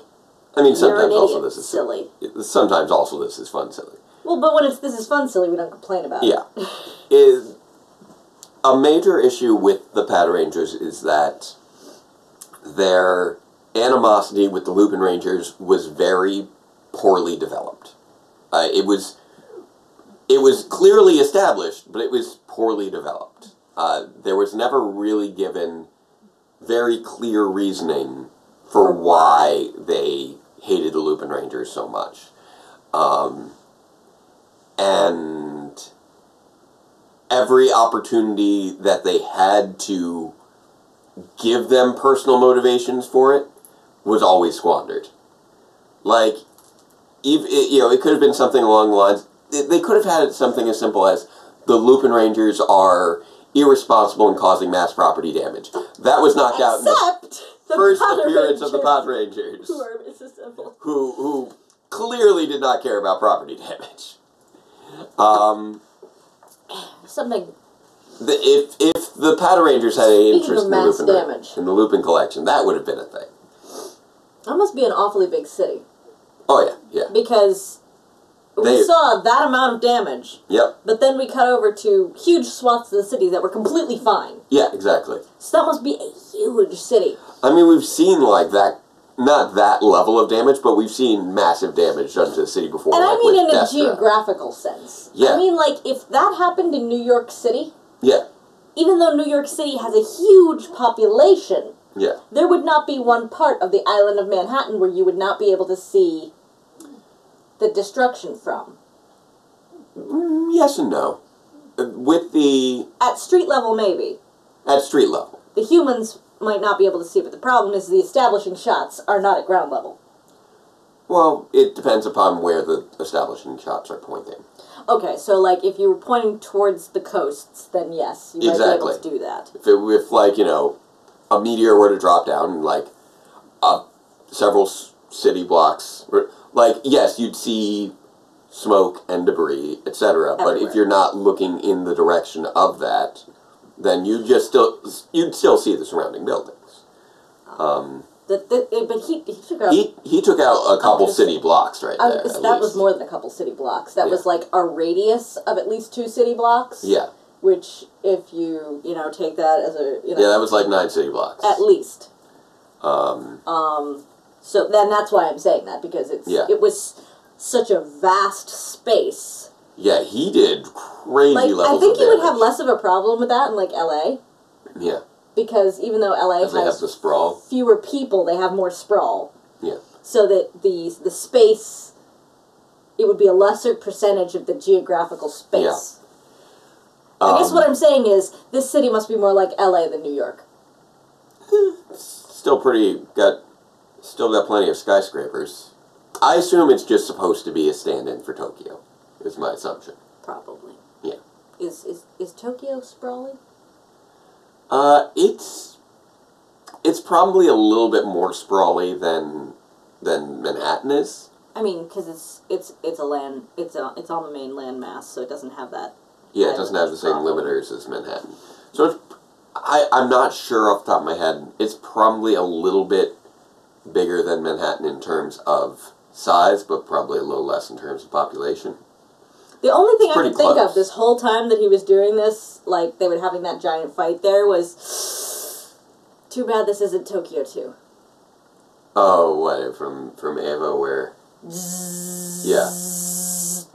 Speaker 1: I mean,
Speaker 2: you're
Speaker 1: sometimes
Speaker 2: an
Speaker 1: also
Speaker 2: idiot
Speaker 1: this is
Speaker 2: silly.
Speaker 1: Sometimes also this is fun silly.
Speaker 2: Well, but when it's this is fun silly, we don't complain about
Speaker 1: Yeah.
Speaker 2: it.
Speaker 1: A major issue with the Patrangers is that their animosity with the Lupinrangers was very poorly developed. It was clearly established, but it was poorly developed. There was never really given very clear reasoning for why they hated the Lupinrangers so much. And every opportunity that they had to give them personal motivations for it was always squandered. Like, it could have been something along the lines, they could have had something as simple as, the Lupinrangers are irresponsible in causing mass property damage. That was knocked out in the first appearance of the Patrangers,
Speaker 2: who are Mississippi.
Speaker 1: who clearly did not care about property damage.
Speaker 2: Something.
Speaker 1: If the Patrangers had any interest
Speaker 2: of mass damage.
Speaker 1: in the Lupin collection, that would have been a thing.
Speaker 2: That must be an awfully big city.
Speaker 1: Oh yeah, yeah.
Speaker 2: Because we saw that amount of damage.
Speaker 1: Yep.
Speaker 2: But then we cut over to huge swaths of the city that were completely fine.
Speaker 1: Yeah, exactly.
Speaker 2: So that must be a huge city.
Speaker 1: I mean, we've seen like that, not that level of damage, but we've seen massive damage done to the city before.
Speaker 2: And
Speaker 1: like
Speaker 2: I mean in a
Speaker 1: Destra.
Speaker 2: geographical sense.
Speaker 1: Yeah.
Speaker 2: I mean, like, if that happened in New York City,
Speaker 1: Yeah.
Speaker 2: even though New York City has a huge population,
Speaker 1: Yeah.
Speaker 2: there would not be one part of the island of Manhattan where you would not be able to see the destruction from.
Speaker 1: Yes and no. With the...
Speaker 2: At street level, maybe.
Speaker 1: At street level.
Speaker 2: The humans might not be able to see, but the problem is the establishing shots are not at ground level.
Speaker 1: Well, it depends upon where the establishing shots are pointing.
Speaker 2: Okay, so, like, if you were pointing towards the coasts, then yes, you might be able to do that.
Speaker 1: If like, a meteor were to drop down, and, like, several city blocks, like, yes, you'd see smoke and debris, etc. But if you're not looking in the direction of that, then you'd still see the surrounding buildings.
Speaker 2: But he took out...
Speaker 1: He took out a couple city blocks right there.
Speaker 2: That was more than a couple city blocks. That was like a radius of at least 2 city blocks.
Speaker 1: Yeah.
Speaker 2: Which, if you, take that as a,
Speaker 1: Yeah, that was like 9 city blocks.
Speaker 2: At least. So then that's why I'm saying that, because it was such a vast space.
Speaker 1: Yeah, he did crazy levels of damage.
Speaker 2: I think you would have less of a problem with that in, like, L.A.
Speaker 1: Yeah.
Speaker 2: Because even though L.A. has
Speaker 1: the sprawl.
Speaker 2: fewer people, they have more sprawl.
Speaker 1: Yeah.
Speaker 2: So that the space, it would be a lesser percentage of the geographical space.
Speaker 1: Yeah.
Speaker 2: I guess what I'm saying is, this city must be more like L.A. than New York.
Speaker 1: Still got plenty of skyscrapers. I assume it's just supposed to be a stand-in for Tokyo, is my assumption.
Speaker 2: Probably.
Speaker 1: Yeah.
Speaker 2: Is Tokyo sprawly?
Speaker 1: It's probably a little bit more sprawly than Manhattan is.
Speaker 2: I mean, because it's on the main landmass, so it doesn't have that.
Speaker 1: Yeah, it doesn't have the same limiters as Manhattan. So I'm not sure off the top of my head. It's probably a little bit bigger than Manhattan in terms of size, but probably a little less in terms of population.
Speaker 2: The only thing I could think
Speaker 1: close.
Speaker 2: of this whole time that he was doing this, like they were having that giant fight there, was too bad this isn't Tokyo 2.
Speaker 1: Oh, what, from Ava where... Yeah.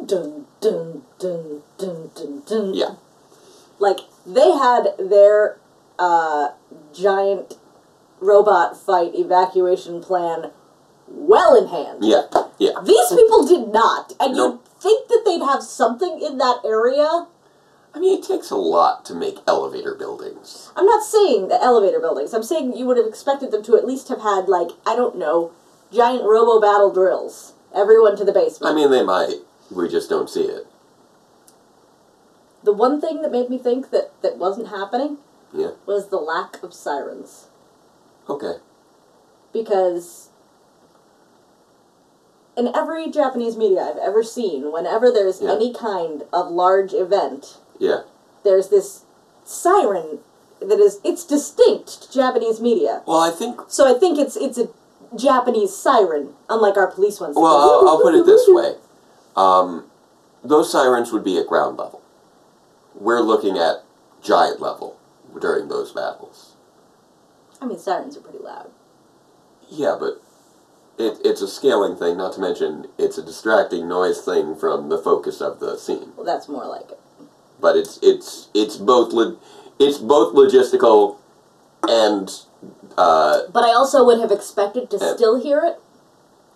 Speaker 2: Dun, dun, dun, dun, dun, dun.
Speaker 1: Yeah.
Speaker 2: Like, they had their giant robot fight evacuation plan well in hand.
Speaker 1: Yeah, yeah.
Speaker 2: These people did not. And
Speaker 1: Nope.
Speaker 2: you'd think that they'd have something in that area.
Speaker 1: I mean, it takes a lot to make elevator buildings.
Speaker 2: I'm not saying the elevator buildings. I'm saying you would have expected them to at least have had, like, I don't know, giant robo-battle drills. Everyone to the basement.
Speaker 1: I mean, they might. We just don't see it.
Speaker 2: The one thing that made me think that wasn't happening
Speaker 1: Yeah.
Speaker 2: was the lack of sirens.
Speaker 1: Okay.
Speaker 2: Because in every Japanese media I've ever seen, whenever there's any kind of large event,
Speaker 1: Yeah.
Speaker 2: there's this siren it's distinct to Japanese media.
Speaker 1: Well, I think...
Speaker 2: So I think it's a Japanese siren, unlike our police ones.
Speaker 1: Well, I'll put it this way. Those sirens would be at ground level. We're looking at giant level during those battles.
Speaker 2: I mean, sirens are pretty loud.
Speaker 1: Yeah, but it's a scaling thing, not to mention it's a distracting noise thing from the focus of the scene.
Speaker 2: Well, that's more like it.
Speaker 1: But it's both logistical and...
Speaker 2: but I also would have expected to still hear it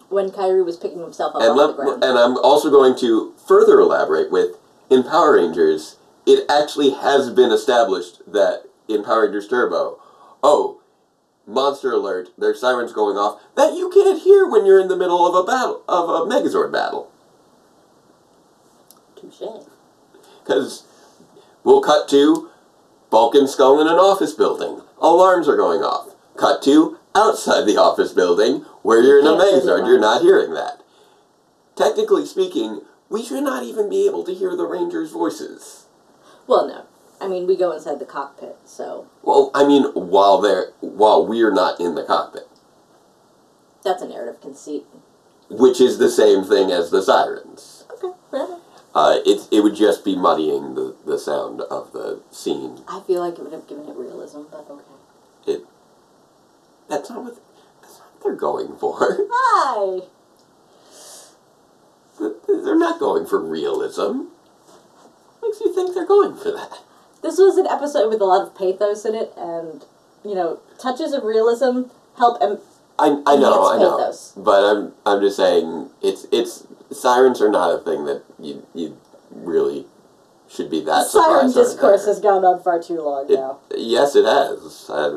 Speaker 2: when Kairi was picking himself up off the ground.
Speaker 1: And I'm also going to further elaborate with, in Power Rangers, it actually has been established that in Power Rangers Turbo, monster alert, there's sirens going off, that you can't hear when you're in the middle of a battle, of a Megazord battle.
Speaker 2: Touché.
Speaker 1: Because we'll cut to Bulk Skull in an office building. Alarms are going off. Cut to outside the office building, where you're in a Megazord, you're not hearing that. Technically speaking, we should not even be able to hear the Rangers' voices.
Speaker 2: Well, no. I mean, we go inside the cockpit, so...
Speaker 1: Well, I mean, while we're not in the cockpit.
Speaker 2: That's a narrative conceit.
Speaker 1: Which is the same thing as the sirens.
Speaker 2: Okay, whatever.
Speaker 1: It would just be muddying the sound of the scene.
Speaker 2: I feel like it would have given it realism, but okay.
Speaker 1: That's not what they're going for.
Speaker 2: Hi!
Speaker 1: They're not going for realism. What makes you think they're going for that?
Speaker 2: This was an episode with a lot of pathos in it, and, touches of realism help
Speaker 1: I know,
Speaker 2: pathos.
Speaker 1: But I'm just saying, it's sirens are not a thing that you really should be that
Speaker 2: siren
Speaker 1: surprised.
Speaker 2: Discourse has gone on far too long now.
Speaker 1: Yes, it has. I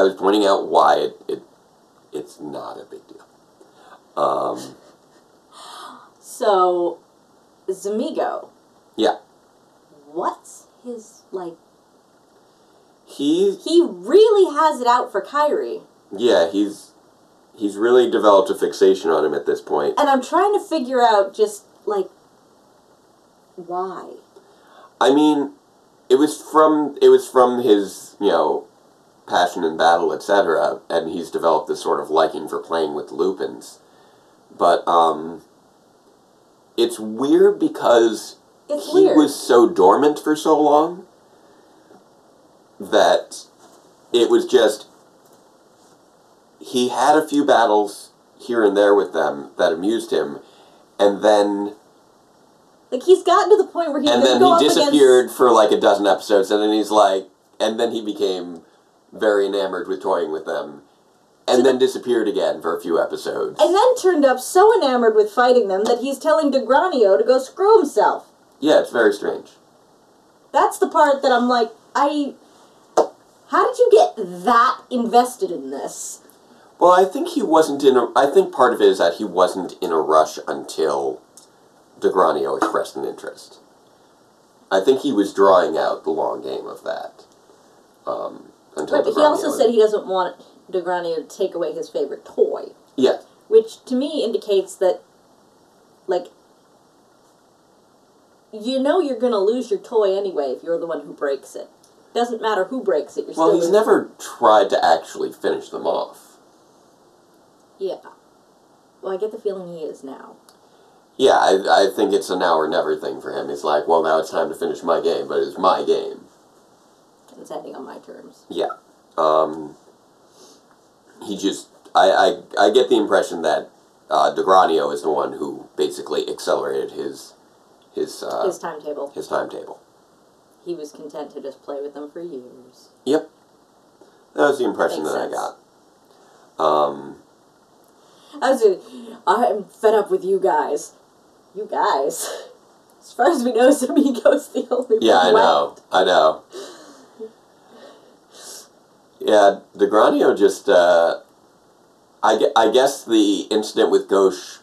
Speaker 1: was pointing out why it's not a big deal.
Speaker 2: So, Zamigo.
Speaker 1: Yeah.
Speaker 2: What's his,
Speaker 1: He
Speaker 2: really has it out for Kairi.
Speaker 1: Yeah, he's really developed a fixation on him at this point.
Speaker 2: And I'm trying to figure out just, why?
Speaker 1: I mean, it was from his, passion in battle, etc., and he's developed this sort of liking for playing with Lupins. But, it's weird because he was so dormant for so long that it was just, he had a few battles here and there with them that amused him, and then...
Speaker 2: he's gotten to the point where he
Speaker 1: and then he disappeared for a dozen episodes, and then and then he became very enamored with toying with them, and then disappeared again for a few episodes.
Speaker 2: And then turned up so enamored with fighting them that he's telling Degranio to go screw himself.
Speaker 1: Yeah, it's very strange.
Speaker 2: That's the part that I'm like, how did you get that invested in this?
Speaker 1: Well, I think I think part of it is that he wasn't in a rush until Degranio expressed an interest. I think he was drawing out the long game of that. Until
Speaker 2: but he also said he doesn't want Degranio to take away his favorite toy.
Speaker 1: Yeah.
Speaker 2: Which, to me, indicates that, you're going to lose your toy anyway if you're the one who breaks it. Doesn't matter who breaks it, you're still...
Speaker 1: Well, he's never tried to actually finish them off.
Speaker 2: Yeah. Well, I get the feeling he is now.
Speaker 1: Yeah, I think it's a now or never thing for him. He's like, well, now it's time to finish my game, but it's my game.
Speaker 2: It's ending on my terms.
Speaker 1: Yeah. He just... I get the impression that Degranio is the one who basically accelerated his
Speaker 2: timetable.
Speaker 1: His timetable.
Speaker 2: He was content to just play with them for years.
Speaker 1: Yep. That was the impression I got.
Speaker 2: I'm fed up with you guys. You guys? As far as we know, Zamigo's the only one left.
Speaker 1: I know. Yeah, Degranio just, I guess the incident with Gauche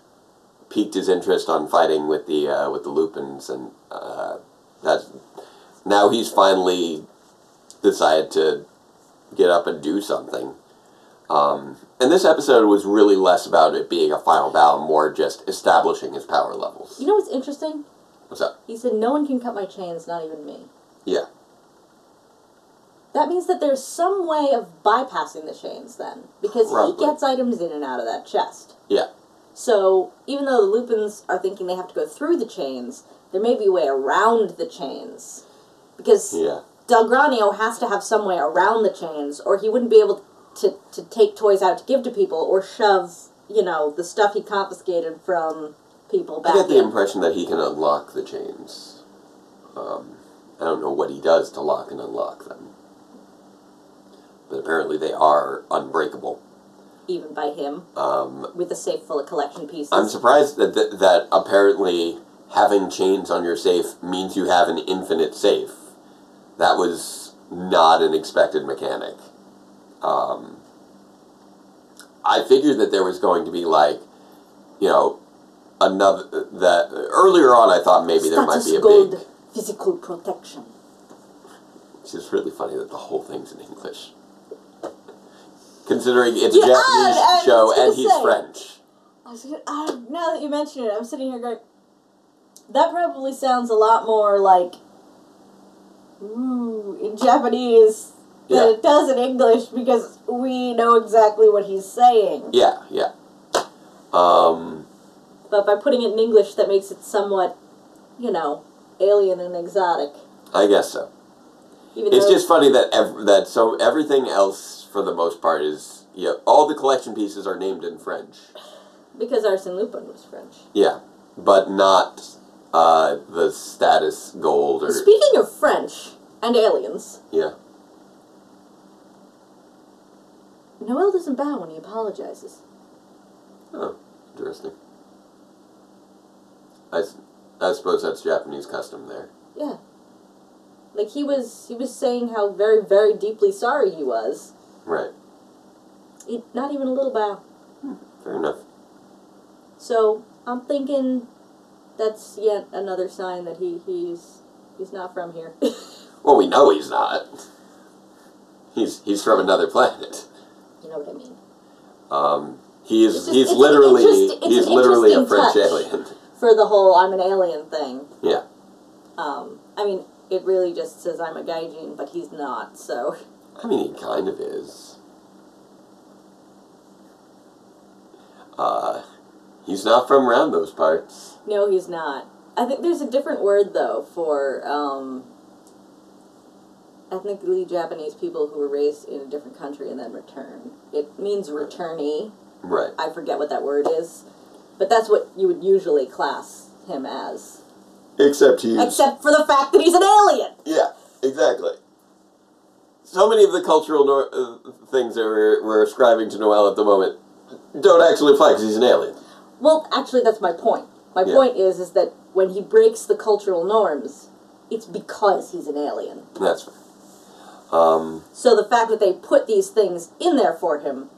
Speaker 1: piqued his interest on fighting with the Lupins, and now he's finally decided to get up and do something. And this episode was really less about it being a final battle, more just establishing his power levels.
Speaker 2: You know what's interesting?
Speaker 1: What's up?
Speaker 2: He said, no one can cut my chains, not even me.
Speaker 1: Yeah.
Speaker 2: That means that there's some way of bypassing the chains then. Because
Speaker 1: Probably.
Speaker 2: he gets items in and out of that chest.
Speaker 1: Yeah.
Speaker 2: So, even though the Lupins are thinking they have to go through the chains, there may be a way around the chains. Because Del Granio has to have some way around the chains, or he wouldn't be able to take toys out to give to people, or shove, you know, the stuff he confiscated from people back
Speaker 1: I get the
Speaker 2: in.
Speaker 1: impression that he can unlock the chains. I don't know what he does to lock and unlock them. But apparently they are unbreakable.
Speaker 2: Even by him, with a safe full of collection pieces.
Speaker 1: I'm surprised that apparently having chains on your safe means you have an infinite safe. That was not an expected mechanic. I figured that there was going to be, like, you know, another, that, earlier on I thought maybe there might be a
Speaker 2: gold
Speaker 1: big...
Speaker 2: physical protection.
Speaker 1: It's just really funny that the whole thing's in English. Considering it's a Japanese show and he's French.
Speaker 2: Now that you mention it, I'm sitting here going, that probably sounds a lot more like, ooh, in Japanese than it does in English, because we know exactly what he's saying.
Speaker 1: Yeah, yeah.
Speaker 2: But by putting it in English, that makes it somewhat, you know, alien and exotic.
Speaker 1: I guess so. It's just funny that everything else, for the most part, is, all the collection pieces are named in French.
Speaker 2: Because Arsène Lupin was French.
Speaker 1: Yeah, but not the status gold or...
Speaker 2: Speaking of French and aliens...
Speaker 1: Yeah.
Speaker 2: Noel doesn't bow when he apologizes.
Speaker 1: Oh, interesting. I suppose that's Japanese custom there.
Speaker 2: Yeah. Like, he was saying how very, very deeply sorry he was.
Speaker 1: Right.
Speaker 2: Not even a little bow.
Speaker 1: Fair enough.
Speaker 2: So, I'm thinking that's yet another sign that he's not from here.
Speaker 1: Well, we know he's not. He's from another planet.
Speaker 2: You know what I mean?
Speaker 1: He's literally a French alien.
Speaker 2: For the whole I'm an alien thing.
Speaker 1: Yeah.
Speaker 2: I mean, it really just says I'm a gaijin, but he's not, so...
Speaker 1: I mean, he kind of is. He's not from around those parts.
Speaker 2: No, he's not. I think there's a different word, though, for ethnically Japanese people who were raised in a different country and then return. It means returnee.
Speaker 1: Right.
Speaker 2: I forget what that word is. But that's what you would usually class him as.
Speaker 1: Except
Speaker 2: for the fact that he's an alien!
Speaker 1: Yeah, exactly. So many of the cultural things that we're ascribing to Noel at the moment don't actually apply because he's an alien.
Speaker 2: Well, actually, that's my point. My point is that when he breaks the cultural norms, it's because he's an alien.
Speaker 1: That's fair.
Speaker 2: So the fact that they put these things in there for him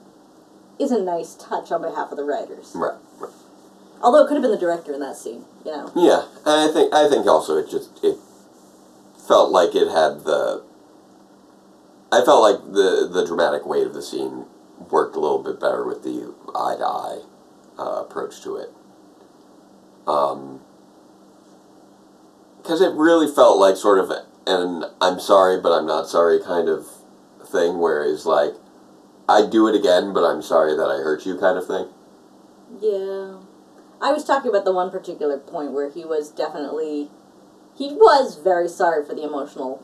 Speaker 2: is a nice touch on behalf of the writers.
Speaker 1: Right.
Speaker 2: Although it could have been the director in that scene, you know.
Speaker 1: Yeah, and I think also it felt like it had I felt like the dramatic weight of the scene worked a little bit better with the eye-to-eye approach to it. Because it really felt like sort of an I'm sorry but I'm not sorry kind of thing, whereas like, I'd do it again but I'm sorry that I hurt you kind of thing.
Speaker 2: Yeah. I was talking about the one particular point where he was very sorry for the emotional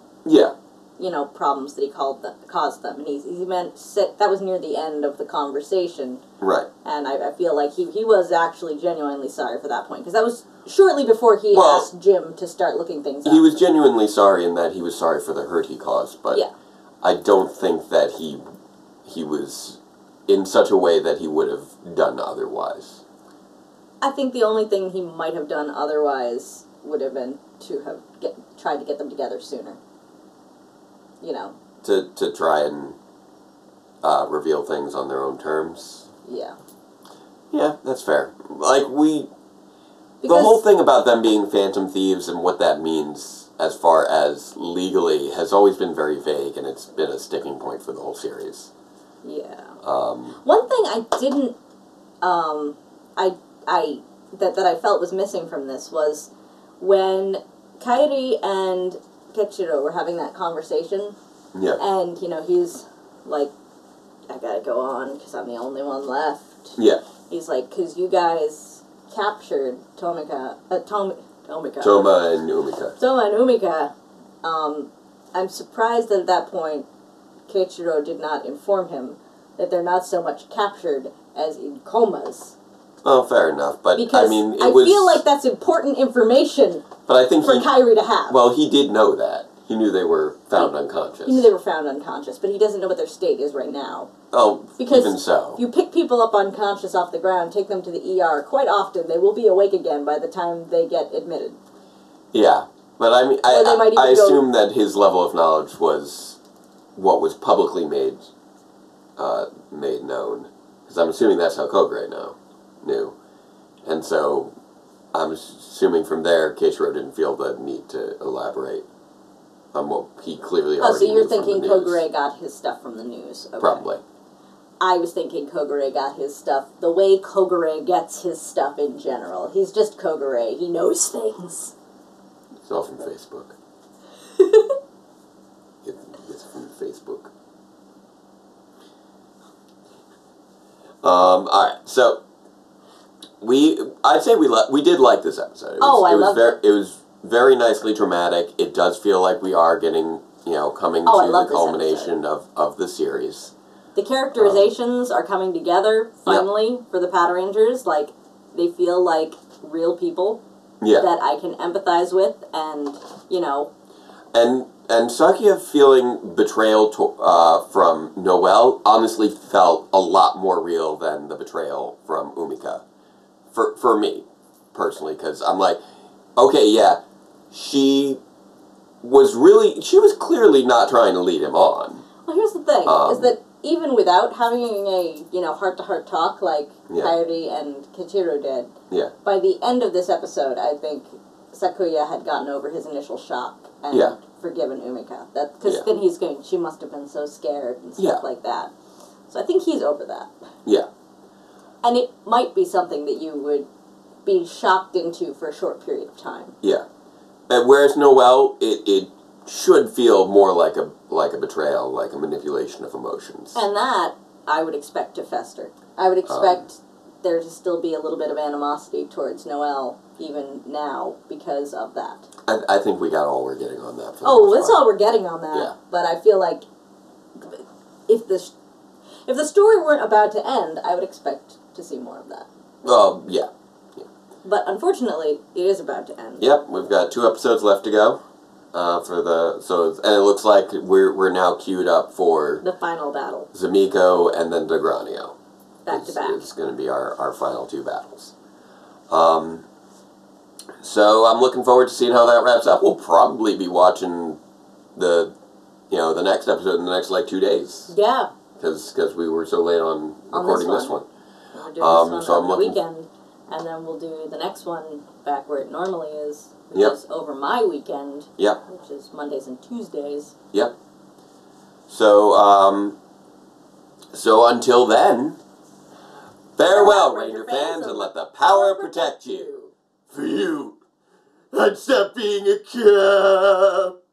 Speaker 2: problems that he caused them. And he that was near the end of the conversation.
Speaker 1: Right.
Speaker 2: And I feel like he was actually genuinely sorry for that point. Because that was shortly before he asked Jim to start looking things up.
Speaker 1: He was genuinely sorry in that he was sorry for the hurt he caused. But I don't think that he was in such a way that he would have done otherwise.
Speaker 2: I think the only thing he might have done otherwise would have been to have tried to get them together sooner. You know.
Speaker 1: To try and reveal things on their own terms.
Speaker 2: Yeah.
Speaker 1: Yeah, that's fair. Like, the whole thing about them being phantom thieves and what that means as far as legally has always been very vague, and it's been a sticking point for the whole series.
Speaker 2: Yeah. One thing I didn't, that I felt was missing from this was when Kairi and Keichiro were having that conversation,
Speaker 1: Yeah.
Speaker 2: and, you know, he's like, I gotta go on because I'm the only one left.
Speaker 1: Yeah.
Speaker 2: He's like, because you guys captured Tomika.
Speaker 1: Toma and Umika.
Speaker 2: Toma and Umika. I'm surprised that at that point, Keichiro did not inform him that they're not so much captured as in comas.
Speaker 1: Well, fair enough, but
Speaker 2: Because
Speaker 1: I mean,
Speaker 2: I feel like that's important information
Speaker 1: but I think
Speaker 2: for Kairi to have.
Speaker 1: Well, he did know that. He knew they were found unconscious.
Speaker 2: He knew they were found unconscious, but he doesn't know what their state is right now.
Speaker 1: Oh,
Speaker 2: Because
Speaker 1: even so.
Speaker 2: you pick people up unconscious off the ground, take them to the ER, quite often they will be awake again by the time they get admitted.
Speaker 1: Yeah, but I mean, I assume that his level of knowledge was what was publicly made known. Because I'm assuming that's how Kogure knew. And so, I'm assuming from there, Keichiro didn't feel the need to elaborate on what he clearly already knew.
Speaker 2: So you're
Speaker 1: from
Speaker 2: thinking
Speaker 1: the news.
Speaker 2: Kogure got his stuff from the news? Okay.
Speaker 1: Probably.
Speaker 2: I was thinking Kogure got his stuff the way Kogure gets his stuff in general. He's just Kogure. He knows things.
Speaker 1: It's all from Facebook. It's from Facebook. Alright, so I'd say we did like this episode. It loved it. It was very nicely dramatic. It does feel like we are getting, coming to the culmination of the series.
Speaker 2: The characterizations are coming together, finally, for the Patrangers. Like, they feel like real people that I can empathize with, and,
Speaker 1: And Sakia feeling betrayal from Noelle honestly felt a lot more real than the betrayal from Umika. For me, personally, because I'm like, okay, yeah, she was clearly not trying to lead him on.
Speaker 2: Well, here's the thing, is that even without having a, heart-to-heart talk like Kairi and Keichiro did, by the end of this episode, I think Sakuya had gotten over his initial shock and forgiven Umika. Because then he's going, she must have been so scared and stuff like that. So I think he's over that.
Speaker 1: Yeah.
Speaker 2: And it might be something that you would be shocked into for a short period of time.
Speaker 1: Yeah. And whereas Noelle, it should feel more like a betrayal, like a manipulation of emotions.
Speaker 2: And that I would expect to fester. I would expect there to still be a little bit of animosity towards Noelle even now because of that.
Speaker 1: I think we got all we're getting on that.
Speaker 2: That's all we're getting on that.
Speaker 1: Yeah.
Speaker 2: But I feel like if the story weren't about to end, I would expect to see more of that.
Speaker 1: Well, yeah.
Speaker 2: But unfortunately, it is about to end.
Speaker 1: Yep, we've got 2 episodes left to go. And it looks like we're now queued up for
Speaker 2: the final battle.
Speaker 1: Zamiko and then Degranio.
Speaker 2: Back to back.
Speaker 1: It's going to be our final 2 battles. So I'm looking forward to seeing how that wraps up. We'll probably be watching the next episode in the next 2 days.
Speaker 2: Yeah.
Speaker 1: Because we were so late on recording this one.
Speaker 2: We're doing this one on the weekend, and then we'll do the next one back where it normally is, which is over my weekend.
Speaker 1: Yep.
Speaker 2: Which is Mondays and Tuesdays.
Speaker 1: Yep. So until then, farewell, Ranger fans, and let the power protect you. For you, I'd stop being a cop.